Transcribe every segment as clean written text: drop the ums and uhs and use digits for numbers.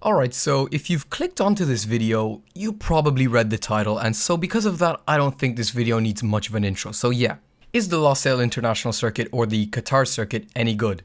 Alright, so if you've clicked onto this video, you probably read the title, and so because of that, I don't think this video needs much of an intro. So yeah, is the Losail International Circuit or the Qatar Circuit any good?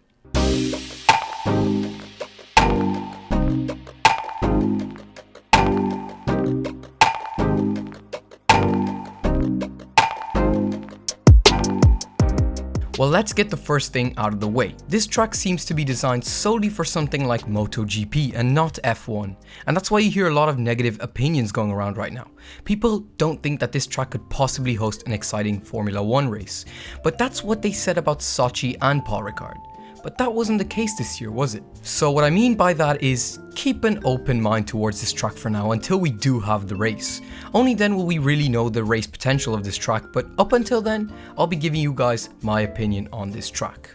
Well, let's get the first thing out of the way. This track seems to be designed solely for something like MotoGP and not F1, and that's why you hear a lot of negative opinions going around right now. People don't think that this track could possibly host an exciting Formula 1 race, but that's what they said about Sochi and Paul Ricard. But that wasn't the case this year, was it? So what I mean by that is, keep an open mind towards this track for now until we do have the race. Only then will we really know the race potential of this track, but up until then, I'll be giving you guys my opinion on this track.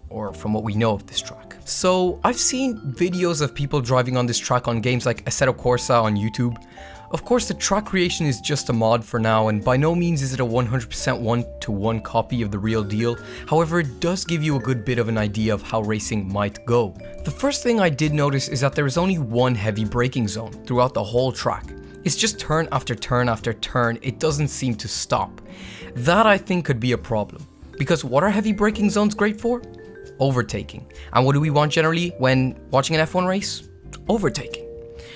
Or from what we know of this track. So I've seen videos of people driving on this track on games like Assetto Corsa on YouTube. Of course, the track creation is just a mod for now, and by no means is it a 100% one-to-one copy of the real deal. However, it does give you a good bit of an idea of how racing might go. The first thing I did notice is that there is only one heavy braking zone throughout the whole track. It's just turn after turn after turn, it doesn't seem to stop. That I think could be a problem, because what are heavy braking zones great for? Overtaking. And what do we want generally when watching an F1 race? Overtaking.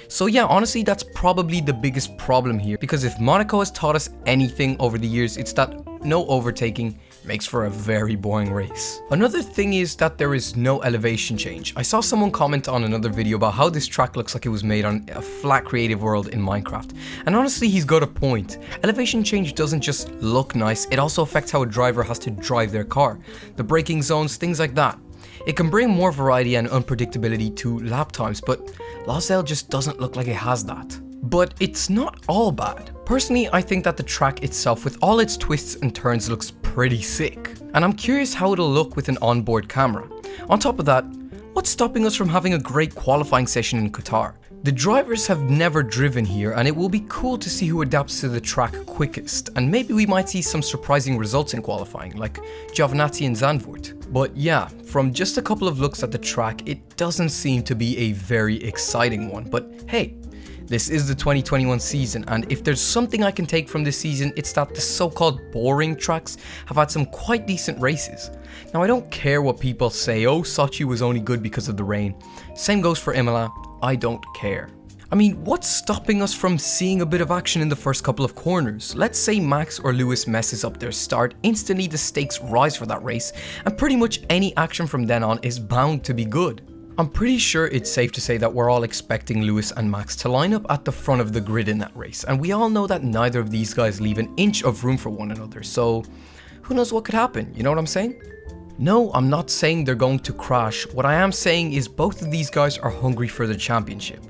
So yeah, honestly, that's probably the biggest problem here, because if Monaco has taught us anything over the years, it's that no overtaking makes for a very boring race. Another thing is that there is no elevation change. I saw someone comment on another video about how this track looks like it was made on a flat creative world in Minecraft. And honestly, he's got a point. Elevation change doesn't just look nice, it also affects how a driver has to drive their car. The braking zones, things like that. It can bring more variety and unpredictability to lap times, but Losail just doesn't look like it has that. But it's not all bad. Personally, I think that the track itself with all its twists and turns looks pretty sick. And I'm curious how it'll look with an onboard camera. On top of that, what's stopping us from having a great qualifying session in Qatar? The drivers have never driven here, and it will be cool to see who adapts to the track quickest, and maybe we might see some surprising results in qualifying, like Giovinazzi and Zandvoort. But yeah, from just a couple of looks at the track, it doesn't seem to be a very exciting one, but hey, this is the 2021 season, and if there's something I can take from this season, it's that the so-called boring tracks have had some quite decent races. Now I don't care what people say, oh Sochi was only good because of the rain. Same goes for Imola, I don't care. I mean, what's stopping us from seeing a bit of action in the first couple of corners? Let's say Max or Lewis messes up their start, instantly the stakes rise for that race, and pretty much any action from then on is bound to be good. I'm pretty sure it's safe to say that we're all expecting Lewis and Max to line up at the front of the grid in that race, and we all know that neither of these guys leave an inch of room for one another, so who knows what could happen, you know what I'm saying? No, I'm not saying they're going to crash. What I am saying is both of these guys are hungry for the championship,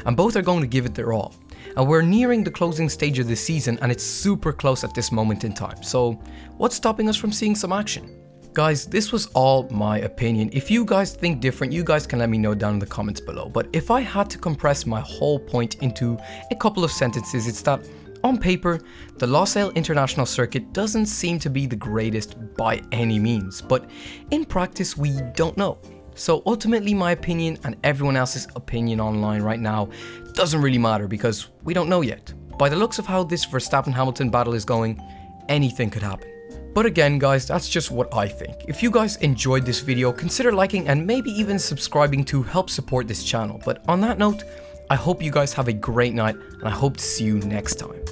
and both are going to give it their all. And we're nearing the closing stage of the season, and it's super close at this moment in time, so what's stopping us from seeing some action? Guys, this was all my opinion. If you guys think different, you guys can let me know down in the comments below. But if I had to compress my whole point into a couple of sentences, it's that on paper, the Losail International Circuit doesn't seem to be the greatest by any means, but in practice we don't know. So ultimately my opinion and everyone else's opinion online right now doesn't really matter because we don't know yet. By the looks of how this Verstappen-Hamilton battle is going, anything could happen. But again guys, that's just what I think. If you guys enjoyed this video, consider liking and maybe even subscribing to help support this channel. But on that note, I hope you guys have a great night and I hope to see you next time.